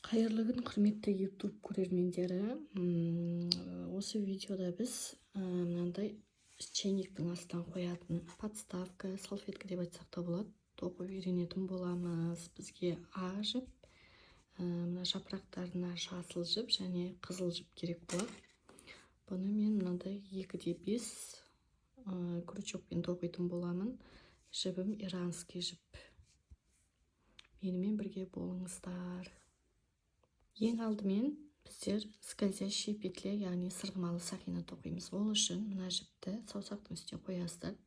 Қайырлы күн, құрметті YouTube көрермендері. Осы видеода біз мынандай чайниктің астынан қоятын подставка, салфетка деп айтсақ та болады, тоқып үйренетін боламыз. Бізге ақ жіп, мына жапырақтарына жасыл жіп және қызыл жіп керек болады. Бұны мен мынандай 2/5 крючокпен тоқитын боламын. Жібім иранский жіп. Менімен бірге болыңыздар. Ең алдымен біздер скользящий петля, яғни сырғымалы сақина тоқимыз. Ол үшін мына жіпті саусақтың үстіне қоясыздар.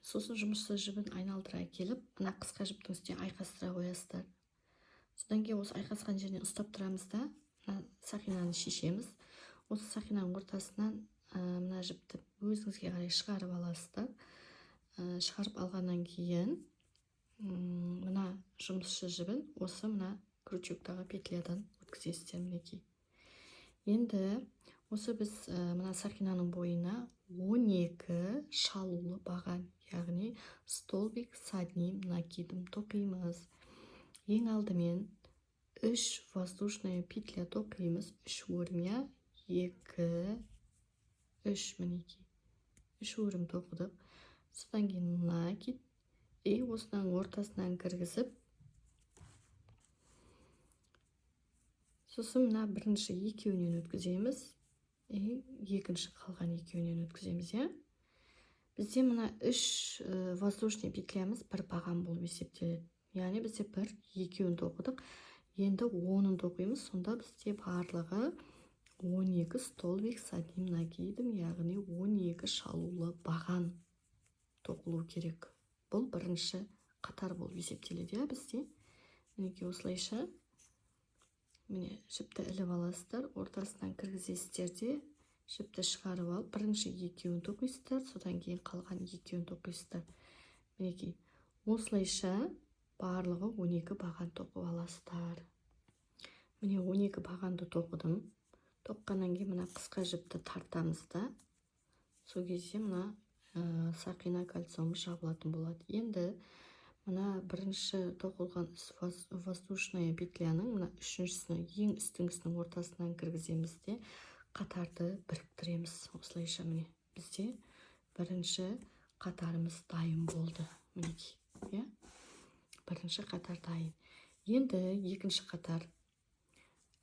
Сосын жұмыссыз жібін айналдыра келіп, мына қысқа жіптің үстіне айқастыра қоясыздар. Содан кейін осы айқасқан жерінен ұстап тұрамыз да, мына сақинаны шешеміз. Осы сақинаның ортасынан мына жіпті өзіңізге қарай шығарып аласыздар. Шығарып алғаннан кейін мына жұмыссыз жібін осы мына крючоктағы петлядан өткізесіздер. Мінекей. Енді осы біз мына сақинаның бойына 12 шалулы баған, яғни столбик с одним накидом тоқимыз. Ең алдымен 3 воздушная петля тоқимыз. 3 өрім, 2, 3, мінекей. 3 өрім тоқыдық. Содан кейін накид. Осының ортасынан кіргізіп, сосын мына бірінші екеуінен өткіземіз, екінші қалған екеуінен өткіземіз. Бізде мына 3 воздушный петлямыз бір баған болып есептеледі. Яғни бізде бір екеуін тоқыдық. Енді 10-ын тоқимыз. Сонда бізде барлығы 12 столбик с одним накидом, яғни 12 шалулы баған тоқылу керек. Бұл бірінші қатар болып есептеледі бізде. Мінекей осылайша міне жіпті іліп аласыздар, ортасынан кіргізесіздер де жіпті шығарып алып, бірінші екеуін тоқисыздар, содан кейін қалған екеуін тоқисыздар. Мінекей осылайша барлығы 12 баған тоқып аласыздар. Міне 12 бағанды тоқыдым. Тоққаннан кейін мына қысқа жіпті тартамыз да, сол кезде мына сақина кольцомыз жабылатын болады. Енді мына бірінші тоқылған воздушная петляның мына үшіншісінің ең үстіңгісінің ортасынан кіргіземіз де қатарды біріктіреміз. Осылайша міне бізде бірінші қатарымыз дайын болды. Мінекей, бірінші қатар дайын. Енді екінші қатар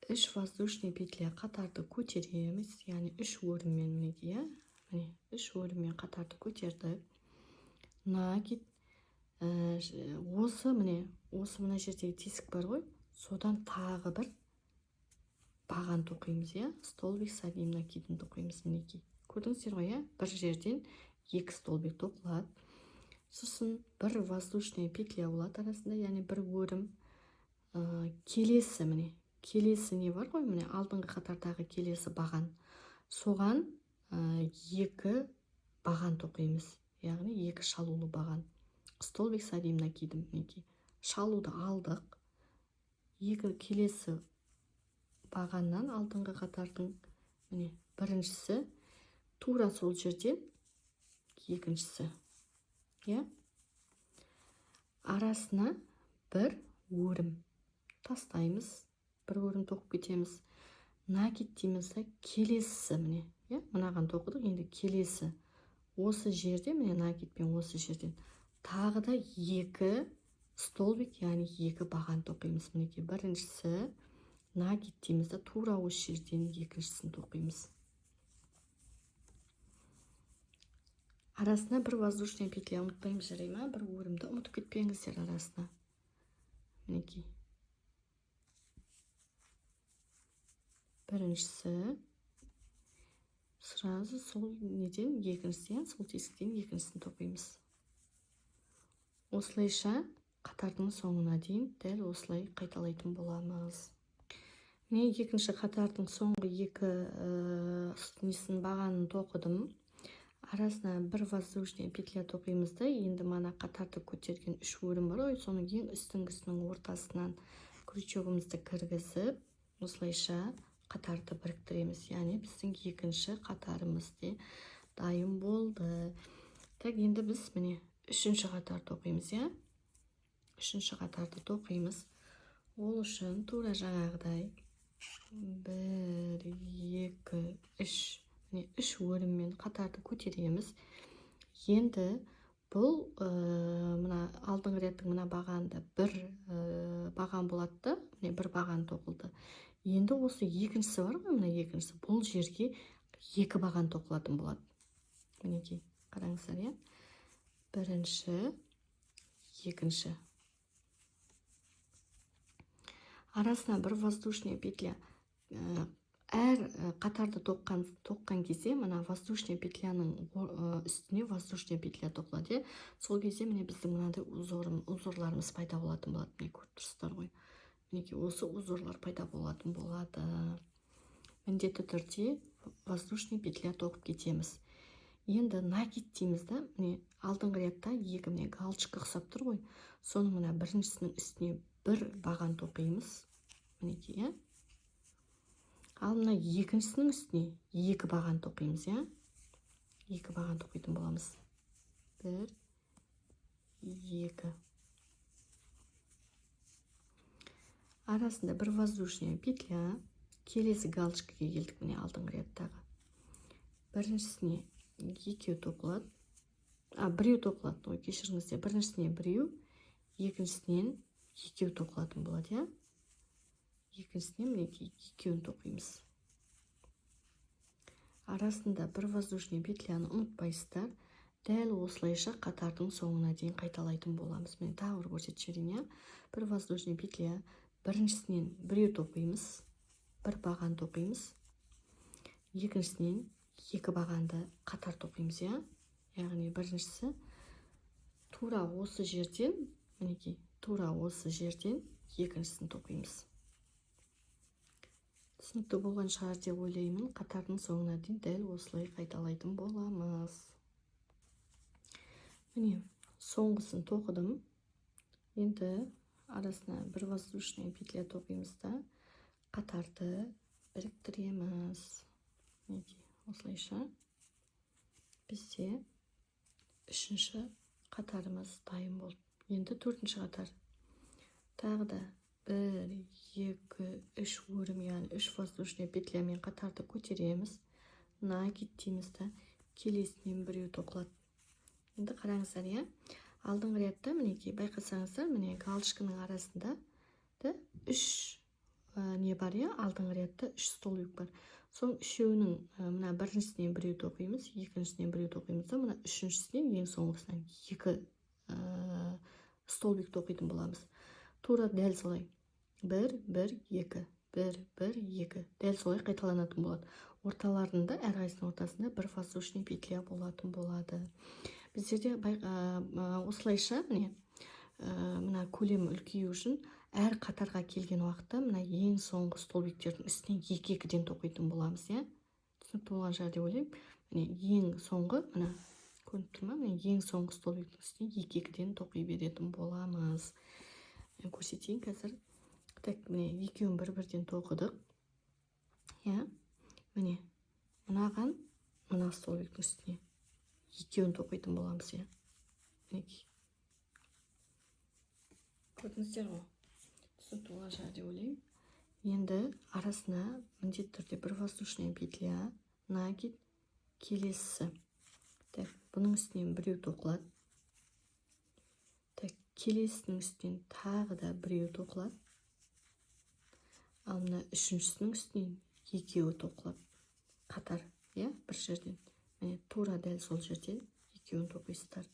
3 воздушный петля қатарды көтереміз, яғни 3 өріммен мінекей, міне 3 өріммен қатарды көтердік. Накид. Осы мына жердегі тесік бар ғой, содан тағы бір баған тоқимыз, столбик с одним накидом тоқимыз. Мінекей. Көрдіңіздер ғой, бір жерден 2 столбик тоқылады. Сосын бір воздушная петля болады арасында, яғни бір өрім. Келесі міне, келесі не бар ғой, міне алдыңғы қатардағы келесі баған. Соған 2 баған тоқимыз, яғни 2 шалулы баған. Столбик с одним накидом. Мінекей. Шалуды алдық. 2 келесі бағаннан алдыңғы қатардың міне біріншісі тура сол жерден екіншісі. Арасына бір өрім тастаймыз. Бір өрім тоқып кетеміз. Накид дейміз, келесі міне. Мынаған тоқыдық, енді келесі. Осы жерде міне накидпен осы жерден тағы да 2 столбик, яғни 2 баған тоқимыз. Мінекей біріншісі накид дейміз да тура осы жерден екіншісін тоқимыз. Арасына бір воздушная петля ұмытпаймыз, жарай ма? Бір өрімді ұмытып кетпеңіздер арасына. Мінекей. Біріншісі сразу сол неден екіншісін, сол тесіктен екіншісін тоқимыз. Осылайша қатардың соңына дейін дәл осылай қайталайтын боламыз. Мен екінші қатардың соңғы 2 бағанын тоқыдым. Арасына бір воздушная петля тоқимыз да, енді мана қатарды көтерген 3 өрім бар ғой, соның ең үстіңгісінің ортасынан крючогымызды кіргізіп, осылайша қатарды біріктіреміз. Яғни біздің екінші қатарымыз де дайын болды. Енді біз міне үшінші қатар тоқимыз. Үшінші қатарды тоқимыз. Ол үшін тура жаңағыдай 1, 2, 3, міне 3 өріммен қатарды көтереміз. Енді бұл мына алдыңғы реттің мына бағанында бір баған болады, міне бір баған тоқылды. Енді осы екіншісі бар ғой, мына екіншісі, бұл жерге 2 баған тоқылатын болады. Мінекей, қараңыздар, иә. Бірінші, екінші. Арасына бір воздушная петля. Әр қатарды тоққан кезде мына воздушная петляның үстіне воздушная петля тоқылады. Сол кезде міне біздің мынандай узорларымыз пайда болатын болады. Міне көріп тұрсыздар ғой. Мінекей осы узорлар пайда болатын болады. Міндетті түрде воздушный петля тоқып кетеміз. Енді накид дейміз да, міне алдыңғы ретта 2 міне галочка ұқсап тұр ғой. Соның мына біріншісінің үстіне бір баған тоқимыз. Мінекей, иә. Ал мына екіншісінің үстіне 2 баған тоқимыз, иә. 2 баған тоқитын боламыз. 1, 2. Арасында бір воздушная петля. Келесі галочкаға келдік, міне алдыңғы реттағы. Біріншісіне 2 тоқылады. Біреу тоқылады, ой, кешіріңіздер. Біріншісіне біреу, екіншісінен 2 тоқылатын болады, иә. Екіншісіне мінекей 2-ін тоқимыз. Арасында бір воздушный петляны ұмытпайсыздар. Дәл осылайша қатардың соңына дейін қайталайтын боламыз. Мен тағы бір көрсетіп жіберейін, иә. Бір воздушный петля, біріншісінен біреу тоқимыз, бір баған тоқимыз. Екіншісінен 2 бағанды қатар тоқимыз, иә. Яғни біріншісі тура осы жерден, мінекей, тура осы жерден екіншісін тоқимыз. Түсінікті болған шығар деп ойлаймын. Қатардың соңына дейін дәл осылай қайталайтын боламыз. Міне, соңғысын тоқыдым. Енді арасына бір воздушная петля тоқимыз да қатарды біріктіреміз. Мінекей, осылайша бізде үшінші қатарымыз дайын болды. Енді төртінші қатар. Тағы да 1, 2, 3 өрім, яғни 3 воздушная петлямен қатарды көтереміз. Накид дейміз да, келесінен біреу тоқылады. Енді қараңыздар, иә. Алдыңғы ретте, мінекей, байқасаңыздар, міне галочканың арасында 3 не бар, иә. Алдыңғы ретте 3 столбик бар. Соң үшеуінің мына біріншісінен біреу тоқимыз, екіншісінен біреу тоқимыз да, мына үшіншісінен ең соңғысынан 2 столбик тоқитын боламыз. Тура дәл солай. 1, 1, 2, 1, 1, 2. Дәл солай қайталанатын болады. Орталарында, әрқайсының ортасында бір воздушный петля болатын болады. Біздерде осылайша, міне, мына көлем үлкею үшін әр қатарға келген уақытта мына ең соңғы столбиктердің үстінен 2-2-ден тоқитын боламыз, иә. Түсінікті болған шығар деп ойлаймын. Міне ең соңғы, мына көрініп тұр ма? Міне ең соңғы столбиктің үстінен 2-2-ден тоқи беретін боламыз. Мен көрсетейін қазір. Так, міне екеуін бір-бірден тоқыдық. Я, міне мынаған мына столбиктің үстіне 2-ін тоқитын боламыз, я. Мінекей. Көрдіңіздер ғой? Түсінікті болған шығар деп ойлаймын. Енді арасына міндетті түрде бір воздушная петля, накид, келесі. Так, бұның үстінен біреу тоқылады. Так, келесінің үстінен тағы да біреу тоқылады. Ал мына үшіншісінің үстінен 2-і тоқылады. Қатар, иә, бір жерден. Міне тура дәл сол жерден 2-ін тоқисыздар.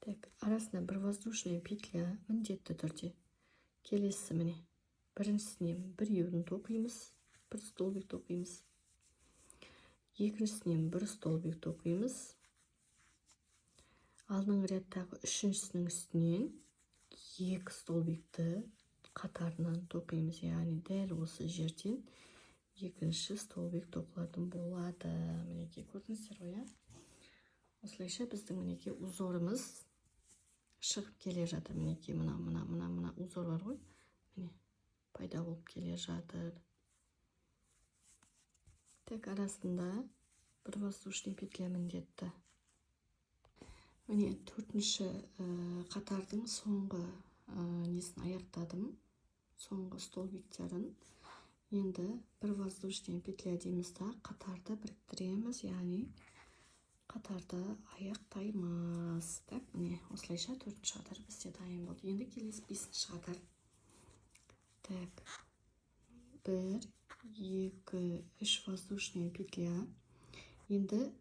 Так, арасына бір воздушная петля, міндетті түрде. Келесі, міне, біріншісінен біреуін тоқимыз, бір столбик тоқимыз. Екіншісінен бір столбик тоқимыз. Алдыңғы реттағы үшіншісінің үстінен 2 столбикті қатарынан тоқимыз, яғни дәл осы жерден екінші столбик тоқылатын болады. Мінекей, көрдіңіздер ғой, иә? Осылайша біздің мінекей узорымыз шығып келе жатыр. Мінекей, мына узор бар ғой. Міне, пайда болып келе жатыр. Так, арасында бір воздушный петля міндетті. Міне, төртінші қатардың соңғы несін аяқтадым. соңғы столбиктерін енді бір воздушный петля дейміз да қатарды біріктіреміз, яғни қатарды аяқтаймыз. Так, міне осылайша төртінші қатар бізде дайын болды. Енді келесі бесінші қатар. Так, 1, 2, 3 воздушный петля. Енді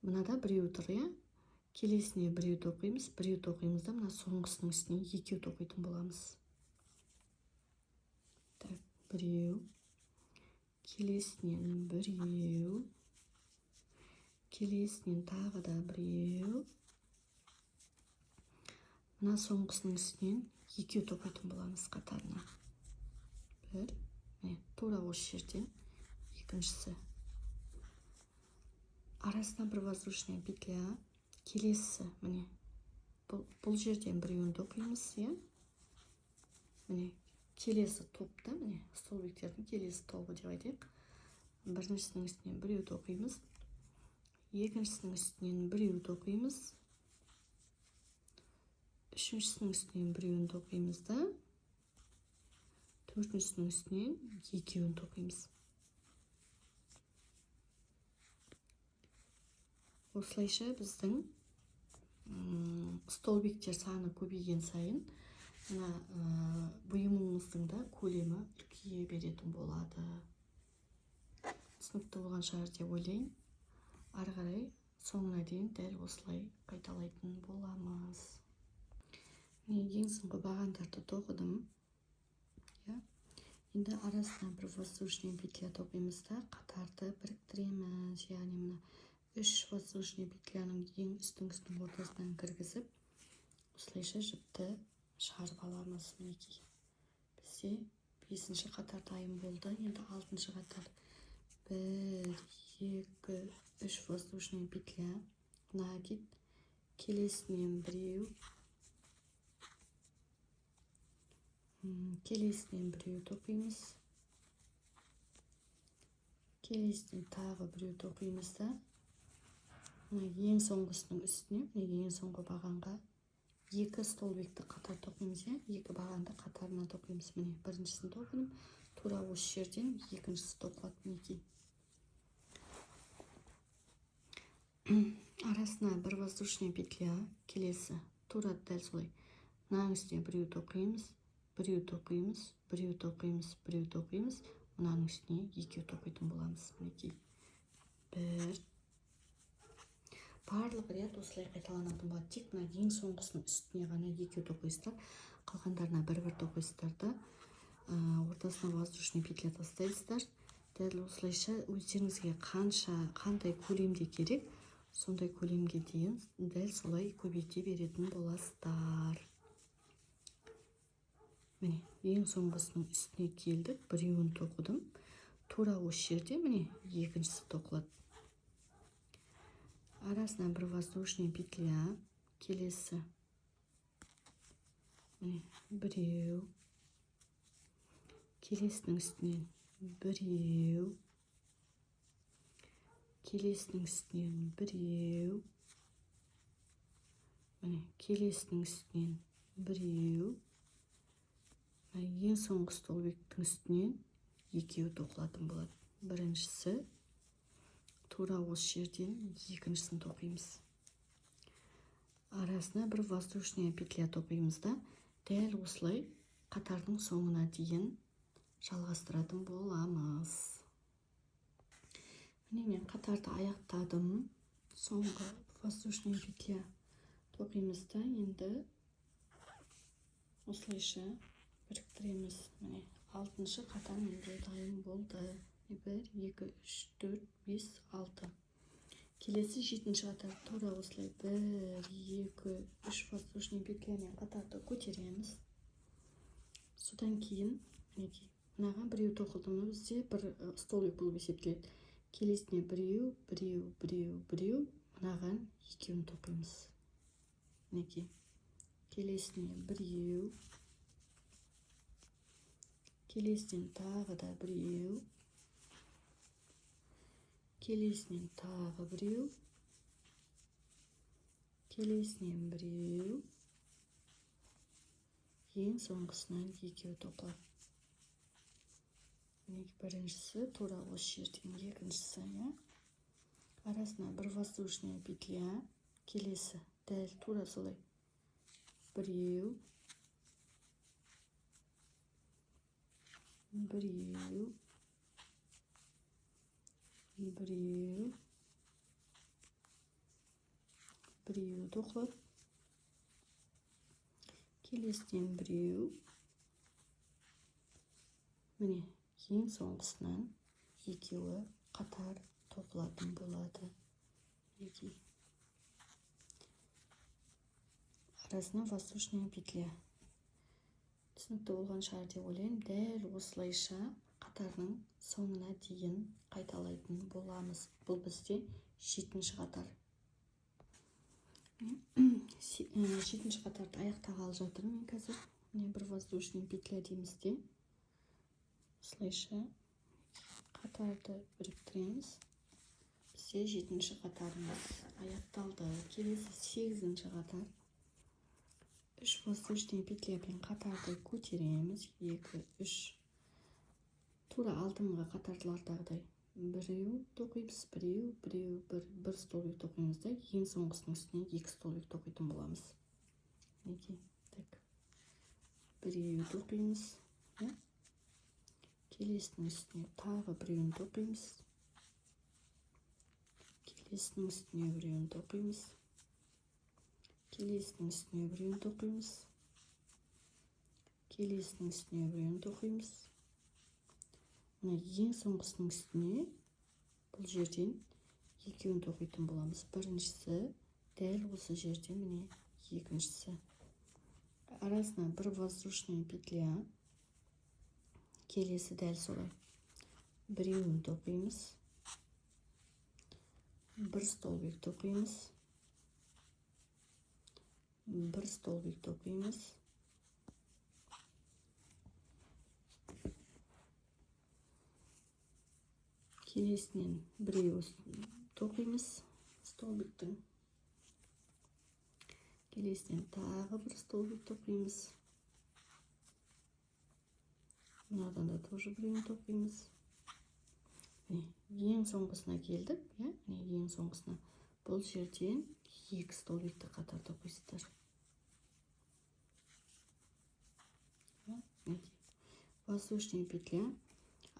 мынада біреу тұр, иә? Келесіне біреу тоқимыз да, мына соңғысының үстіне екеу тоқитын боламыз. Так, біреу, келесінен біреу, келесінен тағы да біреу, мына соңғысының үстінен екеу тоқитын боламыз қатарына. Бір, тура осы жерден екіншісі. Арасына бір воздушный петля, келесі, міне, бұл жерден біреуін тоқимыз, иә? Міне, келесі топта, міне, столбиктердің келесі тобы деп айтайық. Біріншісінің үстінен біреу тоқимыз, екіншісінің үстінен біреу тоқимыз, үшіншісінің үстінен біреуін тоқимыз да, төртіншісінің үстінен екеуін тоқимыз. Осылайша біздің столбиктер саны көбейген сайын бұйымымыздың да көлемі үлкейе беретін болады. Түсінікті болған шығар деп ойлаймын. Ары қарай соңына дейін дәл осылай қайталайтын боламыз. Ең соңғы бағандарды тоқыдым. Енді арасына бір воздушный петля тоқимыз да қатарды біріктіреміз. Яғни мына 3 воздушный петляның ең үстіңгісінің ортасынан кіргізіп, осылайша жіпті шығарып аламыз. Мінекей. Бізде 5-ші қатар дайын болды. Енді 6-шы қатар. 1, 2, 3 воздушный петля. Накид. Келесінен біреу. Келесінен біреу тоқимыз. Келесінен тағы біреу тоқимыз да. Ең соңғысының үстіне, ең соңғы бағанға 2 столбикті қатар тоқимыз, екі бағанды қатарына тоқимыз. Міне, біріншісін тоқыдым, тура осы жерден екіншісі тоқылады. Мінекей. Арасына бір воздушный петля, келесі, тура дәл солай. Мынаның үстіне біреу тоқимыз, біреу тоқимыз, біреу тоқимыз, біреу тоқимыз, мынаның үстіне екеу тоқитын боламыз. Мінекей. Бір. Барлық ряд осылай қайталанатын болады. Тек мына ең соңғысының үстіне ғана екеу тоқисыздар, қалғандарына бір-бір тоқисыздар да, ортасына воздушный петля тастайсыздар. Дәл осылайша өздеріңізге қандай көлемде керек, сондай көлемге дейін дәл солай көбейте беретін боласыздар. Міне, ең соңғысының үстіне келдік, біреуін тоқыдым. Тура осы жерде, міне, екіншісі тоқылады. Арасына бір воздушный петля, келесі, біреу, келесінің үстінен біреу, келесінің үстінен біреу, келесінің үстінен біреу, ең соңғы столбиктің үстінен екеу тоқылатын болады. Біріншісі, тура осы жерден екіншісін тоқимыз. Арасына бір воздушный петля тоқимыз да, дәл осылай қатардың соңына дейін жалғастыратын боламыз. Міне мен қатарды аяқтадым. Соңғы воздушный петля тоқимыз да, енді осылайша біріктіреміз. Міне 6-шы қатар менде дайын болды. 1, 2, 3, 4, 5, 6. Келесі 7-ші қатар тура осылай 1, 2, 3 воздушный петлямен қатарды көтереміз. Содан кейін, мынаған біреу тоқылдымы бізде бір столбик болып есептеледі. Келесіне біреу, мынаған екеуін тоқимыз. Келесіне біреу, келесінен тағы да біреу, келесінен тағы біреу, келесінен біреу, ең соңғысынан екеу тоқылады. Біріншісі тура осы жерден, екіншісі, иә. Арасына бір воздушный петля, келесі дәл тура солай. Біреу, біреу, біреу, біреу тоқылып, келесінен біреу. Міне, ең соңғысынан екеуі қатар тоқылатын болады. Екі. Арасына воздушная петля. Түсінікті болған шығар деп ойлаймын. Дәл осылайша қатарының соңына дейін қайталайтын боламыз. Бұл бізде 7-ші қатар. 7-ші қатарды аяқтағалы жатырмын мен қазір. Міне бір воздушный петля дейміз де. Осылайша қатарды біріктіреміз. Бізде 7-ші қатарымыз аяқталды. Келесі 8-ші қатар. 3 воздушный петлямен қатарды көтереміз. 2, 3. Тура алдыңғы қатарлардағыдай. Біреу тоқимыз, біреу, бір столбик тоқимыз да, ең соңғысының үстіне 2 столбик тоқитын боламыз. Неге? Так. Біреу тоқимыз. Келесінің үстіне тағы біреуін тоқимыз. Келесінің үстіне біреуін тоқимыз. Келесінің үстіне біреуін тоқимыз. Келесінің үстіне біреуін тоқимыз. Мына ең соңғысының үстіне бұл жерден екеуін тоқитын боламыз. Біріншісі дәл осы жерден, міне екіншісі. Арасына бір воздушный петля. Келесі дәл солай. Біреуін тоқимыз. Бір столбик тоқимыз. Бір столбик тоқимыз. Келесінен біреу тоқимыз столбиктің. Келесінен тағы бір столбик тоқимыз. Мынадан да тоже біреуін тоқимыз. Ең соңғысына келдік, ең соңғысына. Бұл жерден 2 столбикті қатар тоқисыздар. Воздушный петля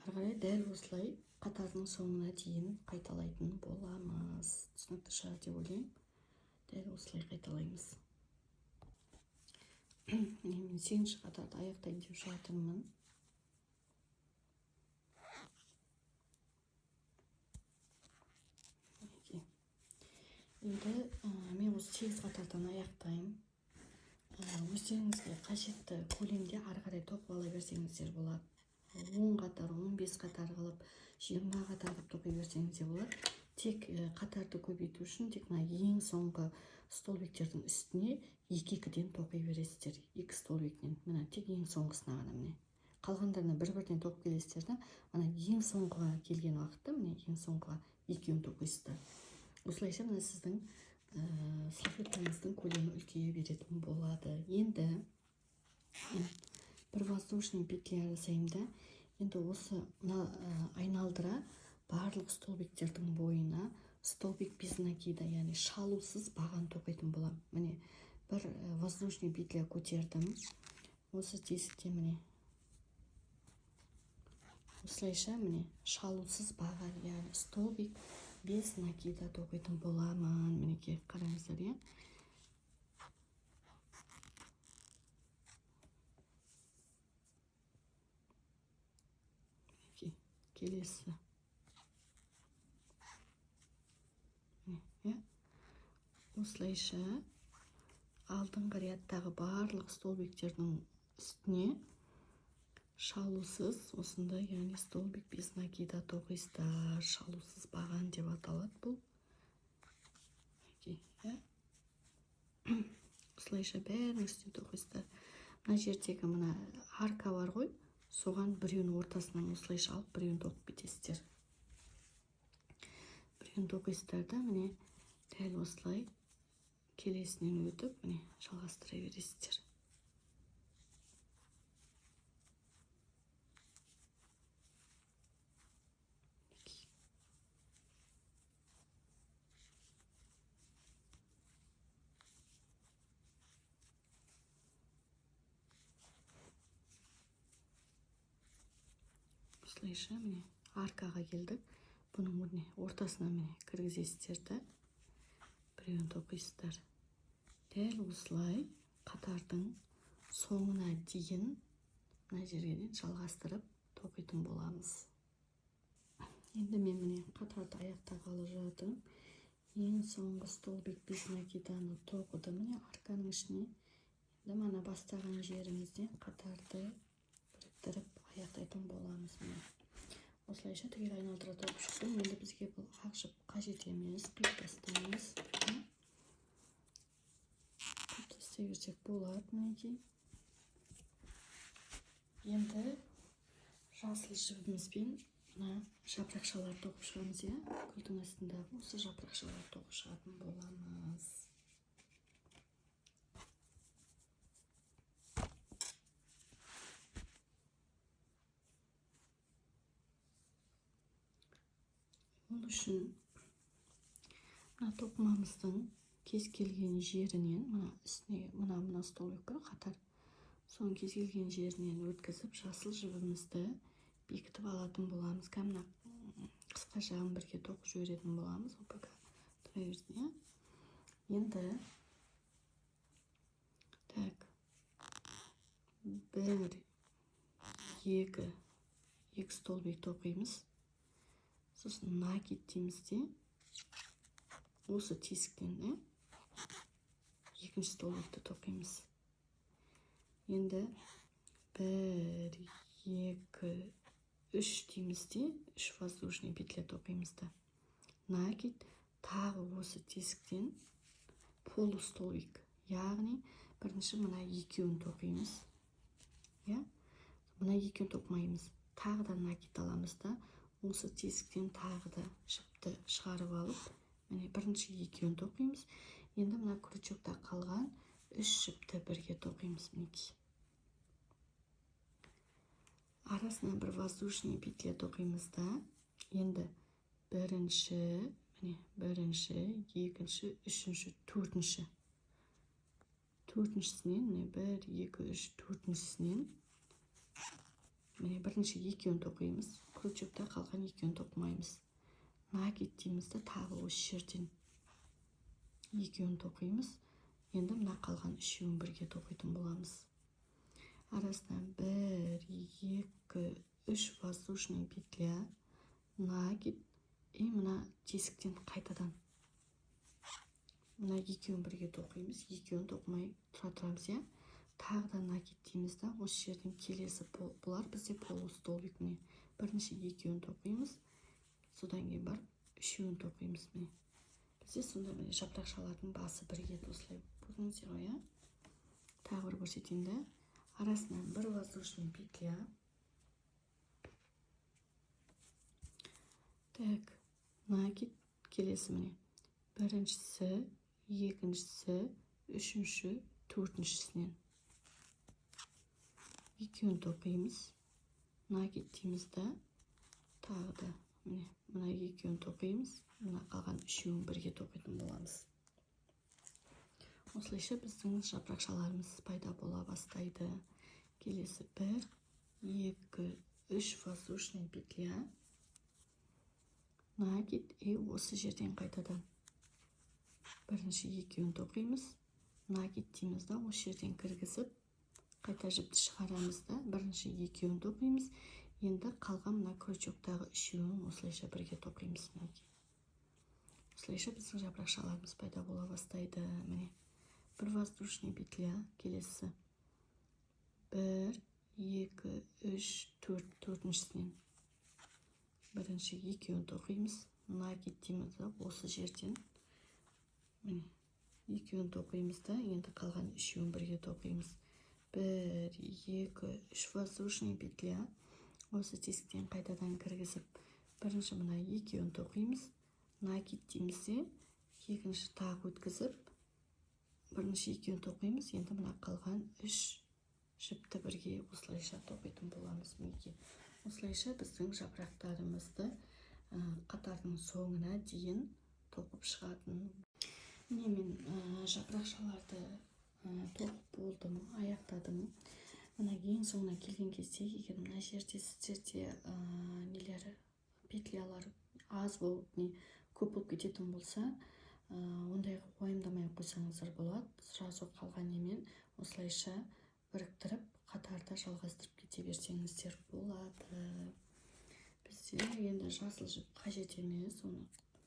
арғарай дәл осылай қатардың соңына дейін қайталайтын боламыз. Түсінікті шығар деп ойлаймын. Дәл осылай қайталаймыз. Мен 8-ші қатарды аяқтайын деп жатырмын. Енді мен осы 8 қатардан аяқтаймын. Өздеріңізге қажетті көлемде ары қарай тоқып ала берсеңіздер болады. 10 қатар, 15 қатар қылып, 20 қатар қылып тоқи берсеңіздер болады. Тек қатарды көбейту үшін тек ең соңғы столбиктердің үстіне 2-2-ден тоқи бересіздер. 2 столбикнен. Мына тек ең соңғысына ғана міне. Қалғандарына бір-бірден тоқып келесіздер да, ана ең соңғыға келген уақытта, міне ең соңғыға 2-ін тоқисыздар. Осылайша мына сіздің салфеткаңыздың көлемі үлкейе беретін болады. Енді бір воздушный петля жасаймын да, енді осы айналдыра барлық столбиктердің бойына столбик без накида, яғни шалусыз баған тоқитын болам. Міне бір воздушный петля көтердім. Осы тесікте міне осылайша міне шалусыз баған, яғни столбик без накида тоқитын боламын. Мінекей қараңыздар, иә. Келесі. Осылайша алдыңғы рядтағы барлық столбиктердің үстіне шалусыз осындай, яғни столбик без накида тоқисыздар. Шалусыз баған деп аталады бұл. Осылайша бәрін үстіне тоқисыздар. Мына жердегі мына арка бар ғой, соған біреуін ортасынан осылайша алып, біреуін тоқып кетесіздер. Біреуін тоқисыздар да, міне дәл осылай келесінен өтіп, міне жалғастыра бересіздер. осылайша міне аркаға келдік. Бұның міне ортасына міне кіргізесіздер да біреуін тоқисыздар. Дәл осылай қатардың соңына дейін мына жерге дейін жалғастырып тоқитын боламыз. Енді мен міне қатарды аяқтағалы жатырмын. Ең соңғы столбик без накиданы тоқыдым міне арканың ішіне. Енді мана бастаған жерімізден қатарды біріктіріп аяқтайтын боламыз. Осылайша түгел айналдыра тоқып шықтым. Енді бізге бұл ақ жіп қажет емес, қиып тастаймыз. Қиып тастай берсек болады мінекей. Енді жасыл жібімізбен мына жапырақшаларды тоқып шығамыз, гүлдің астындағы осы жапырақшаларды тоқып шығатын боламыз. Ол үшін мына тоқымамыздың кез келген жерінен мына үстіне мына столбик бар қатар. Соның кез келген жерінен өткізіп жасыл жібімізді бекітіп алатын боламыз. Мына қысқа жағын бірге тоқып жіберетін боламыз. Тұра берсін, Енді бір, екі столбик тоқимыз. Сосын накид дейміз де осы тесіктен екінші столбикті тоқимыз. Енді бір, екі, үш дейміз де үш воздушный петля тоқимыз да. Накид тағы осы тесіктен полустолбик, яғни бірінші мына екеуін тоқимыз. Мына екеуін тоқымаймыз. Тағы да накид аламыз да осы тесіктен тағы да жіпті шығарып алып, міне бірінші екеуін тоқимыз. Енді мына крючокта қалған үш жіпті бірге тоқимыз. Арасына бір воздушный петля тоқимыз да. Енді бірінші, екінші, үшінші, төртінші. Төртіншісінен, міне бір, екі, үш, төртіншісінен міне бірінші екеуін тоқимыз. Крючокта қалған екеуін тоқымаймыз. Накид дейміз де тағы осы жерден екеуін тоқимыз. Енді мына қалған үшеуін бірге тоқитын боламыз. Арасынан бір, екі, үш воздушный петля, накид, мына тесіктен қайтадан мына екеуін бірге тоқимыз. Екеуін тоқымай тұрамыз, тағы да накид дейміз да осы жерден келесі бұлар бізде полустолбик. Міне бірінші екеуін тоқимыз, содан кейін барып үшеуін тоқимыз. Міне бізде сонда міне жапырақшалардың басы бірге осылай көрдіңіздер ғой. Тағы бір көрсетейін де, арасынан бір воздушный петля, накид, келесі міне біріншісі, екіншісі, үшінші, төртіншісінен екеуін тоқимыз. Накид дейміз да тағы да мына екеуін тоқимыз. Мына қалған үшеуін бірге тоқитын боламыз. Осылайша біздің жапырақшаларымыз пайда бола бастайды. Келесі бір, екі, үш воздушный петля, накид, осы жерден қайтадан бірінші екеуін тоқимыз. Накид дейміз да осы жерден кіргізіп қайта жіпті шығарамыз да бірінші екеуін тоқимыз. Енді қалған мына крючоктағы үшеуін осылайша бірге тоқимыз. Осылайша біздің жапырақшаларымыз пайда бола бастайды. Міне бір воздушный петля, келесі бір, екі, үш, төртіншісінен бірінші екеуін тоқимыз. Накид дейміз да осы жерден міне екеуін тоқимыз да енді қалған үшеуін бірге тоқимыз. Бір, екі, үш воздушный петля, осы тесіктен қайтадан кіргізіп бірінші мына екеуін тоқимыз. Накид дейміз де екінші тағы өткізіп бірінші екеуін тоқимыз. Енді мына қалған үш жіпті бірге осылайша тоқитын боламыз. Осылайша біздің жапырақтарымызды қатардың соңына дейін тоқып шығатын. Мен жапырақшаларды тоқып болдым, аяқтадым. мына ең соңына келген кезде егер мына жерде сіздерде нелері петлялар аз болып не көп болып кететін болса, ондай уайымдамай қойсаңыздар болады. Сразу қалған немен осылайша біріктіріп қатарда жалғастырып кете берсеңіздер болады. Бізде енді жасыл жіп қажет емес, оны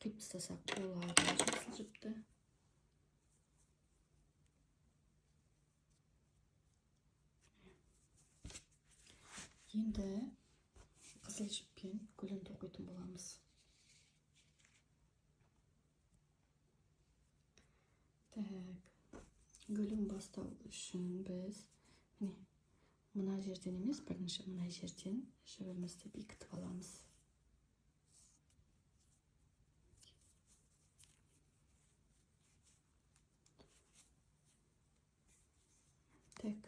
қиып тастасақ болады жасыл жіпті. Енді қызыл жіппен гүлін тоқитын боламыз. Так, гүлін бастау үшін біз мына жерден емес, бірінші мына жерден жібімізді бекітіп аламыз. Так,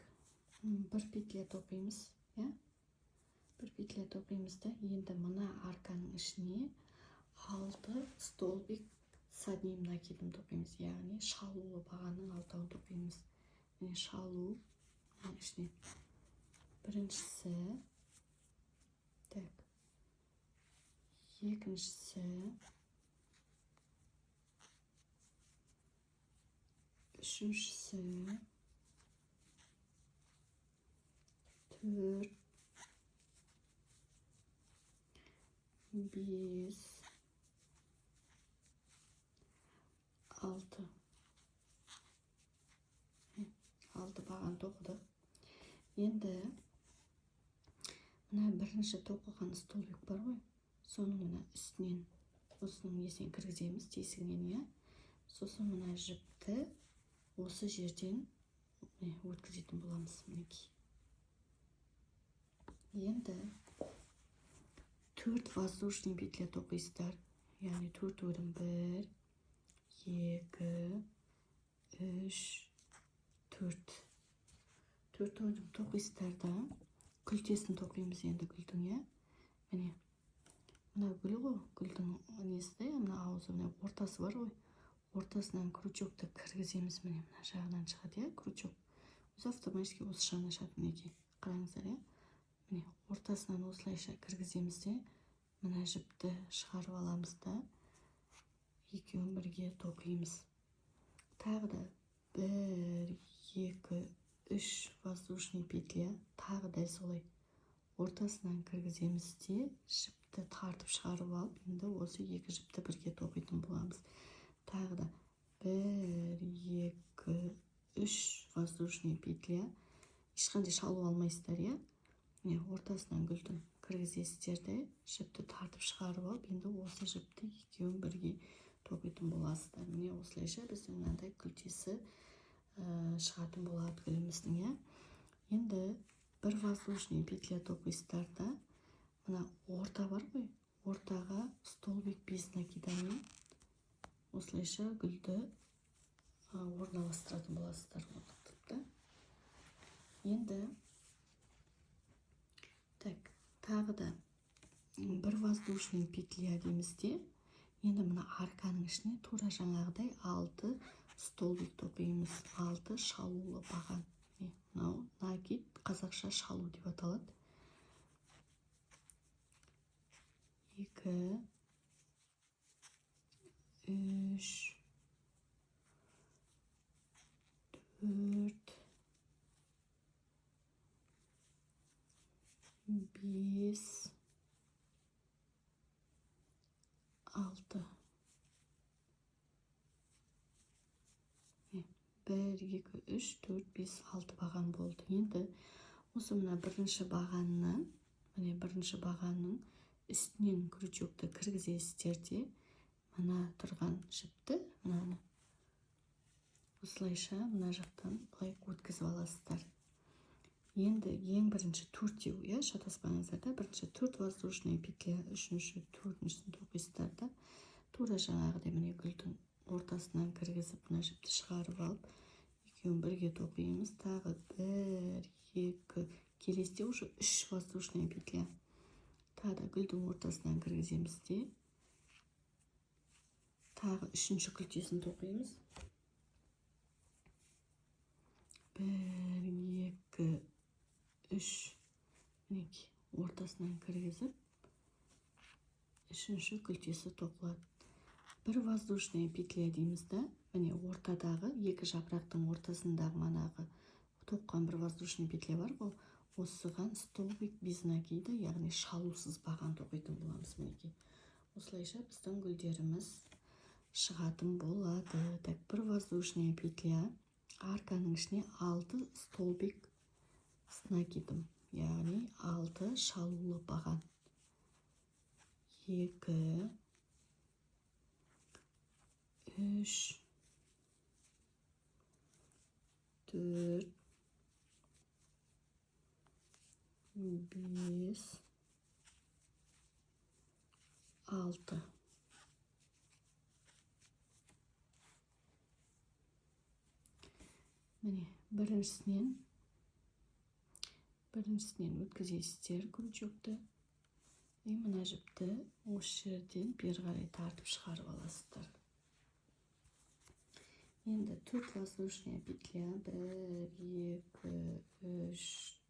бір петля тоқимыз, бір петля тоқимыз да, енді мына арканың ішіне 6 столбик с одним накидом тоқимыз, яғни шалулы бағаның 6-ын тоқимыз. Шалу ішіне біріншісі, так, екіншісі, үшіншісі, 4, 5, 6. 6 баған тоқыдық. Енді мына бірінші тоқыған столбик бар ғой, соның мына үстінен осының несінен кіргіземіз, тесігінен, сосын мына жіпті осы жерден өткізетін боламыз. Енді 4 воздушный петля тоқисыздар, яғни 4 өрім, 1, 2, 3, 4. 4 өрім тоқисыздар да, күлтесін тоқимыз енді гүлдің, міне, мына гүл ғой, гүлдің несі, мына аузы, мына ортасы бар ғой, ортасынан крючокты кіргіземіз, міне, мына жағынан шығады, крючок. Өзі автоматически осы жағынан шығады, мінекей, қараңыздар, міне, ортасынан осылайша кіргіземіз де, мына жіпті шығарып аламыз да, екеуін бірге тоқимыз. Тағы да 1, 2, 3 воздушный петля, тағы да солай ортасынан кіргіземіз де, жіпті тартып шығарып алып, енді осы екі жіпті бірге тоқитын боламыз. Тағы да 1, 2, 3 воздушный петля, ешқандай шалу алмайсыздар, ортасынан гүлдің кіргізесіздер де, жіпті тартып шығарып алып, енді осы жіпті екеуін бірге тоқитын боласыздар. Міне осылайша біздің мынандай күлтесі шығатын болады гүліміздің. Енді бір воздушный петля тоқисыздар да, мына орта бар ғой, ортаға столбик 5 накидамен осылайша гүлді орналастыратын боласыздар. Енді так, тағы да бір воздушный петля деймізде, енді мына арканың ішіне тура жаңағыдай 6 столбик тоқимыз, 6 шалулы баған. Мынау накид, қазақша шалу деп аталады. 2, 3, 4, 5, 6. 1, 2, 3, 4, 5, 6 баған болды. Енді осы мына бірінші бағанның үстінен крючокты кіргізесіздер де, мына тұрған жіпті осылайша мына жақтан былай өткізіп аласыздар. Енді ең бірінші 4-теу, шатаспаңыздар да, бірінші 4 воздушный петля, үшінші, төртіншісін тоқисыздар да, тура жаңағыдай міне гүлдің ортасынан кіргізіп, мына жіпті шығарып алып, екеуін бірге тоқимыз. Тағы 1, 2, келесте уже 3 воздушный петля. Тағы да гүлдің ортасынан кіргіземіз де, тағы үшінші күлтесін тоқимыз. 1, 2, 3 мінекей ортасынан кіргізіп, үшінші күлтесі тоқылады. Бір воздушная петля дейміз да, міне ортадағы екі жапырақтың ортасындағы манағы тоққан бір воздушный петля бар ғой, осыған столбик без накида, яғни шалусыз баған тоқитын боламыз. Мінекей осылайша біздің гүлдеріміз шығатын болады. Так, бір воздушная петля, арканың ішіне 6 столбик с накидом, яғни 6 шалулы баған. 2, 3, 4, 5, 6. Міне, біріншісінен өткізесіздер крючокты. Мына жіпті осы жерден бері қарай тартып шығарып аласыздар. Енді 4 воздушная петля, 1, 2, 3,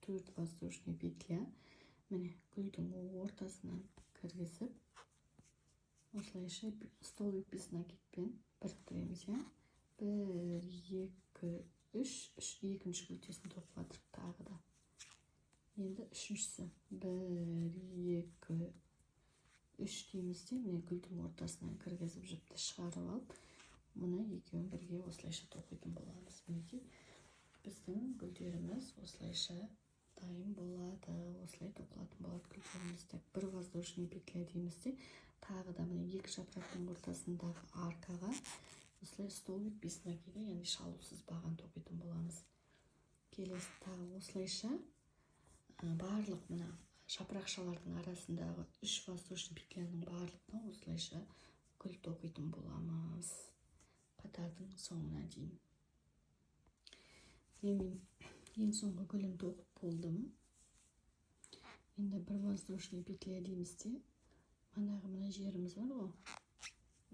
4 воздушная петля. Міне, гүлдің ортасынан кіргізіп, осылайша столбик без накидпен біріктіреміз. 1, 2, 3, екінші күлтесін тоқып жатырық тағы да. Енді үшіншісі 1, 2, 3 деймізде, міне гүлдің ортасынан кіргізіп жіпті шығарып алып, мұны екеуін бірге осылайша тоқитын боламыз. Мінекей біздің гүлдеріміз осылайша дайын болады. Осылай тоқылатын болады гүлдеріміз. Бір воздушный петля деймізде, тағы да міне екі жапырақтың ортасындағы аркаға осылай столбик без накида, яғни шалусыз баған тоқитын боламыз. Келесі тағы осылайша барлық мына жапырақшалардың арасындағы 3 воздушный петляның барлығына осылайша гүл тоқитын боламыз қатардың соңына дейін. Ең соңғы гүлін тоқып болдым. Енді бір воздушный петля деймізде, мына жеріміз бар ғой,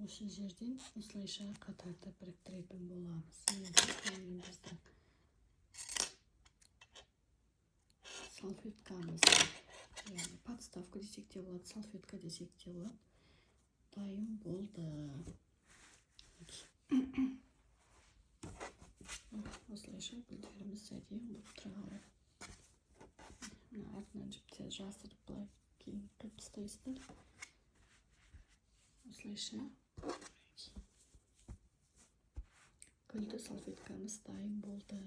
осы жерден осылайша қатарды біріктіретін боламыз. Енді біздің салфеткамыз, яғни подставка десек те болады, салфетка десек те болады, дайын болды. Осылайша гүлдеріміз әдейі болып тұра қалады. Мына артынан жіпті жасырып былай кейін қып тастайсыздар. Осылайша гүлді салфеткамыз дайын болды.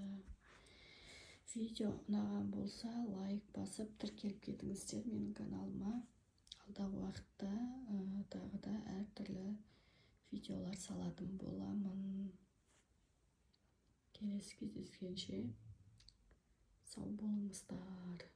Видео ұнаған болса, лайк басып тіркеліп кетіңіздер менің каналыма. Алдағы уақытта тағы да әртүрлі видеолар салатын боламын. Келесі кездескенше сау болыңыздар.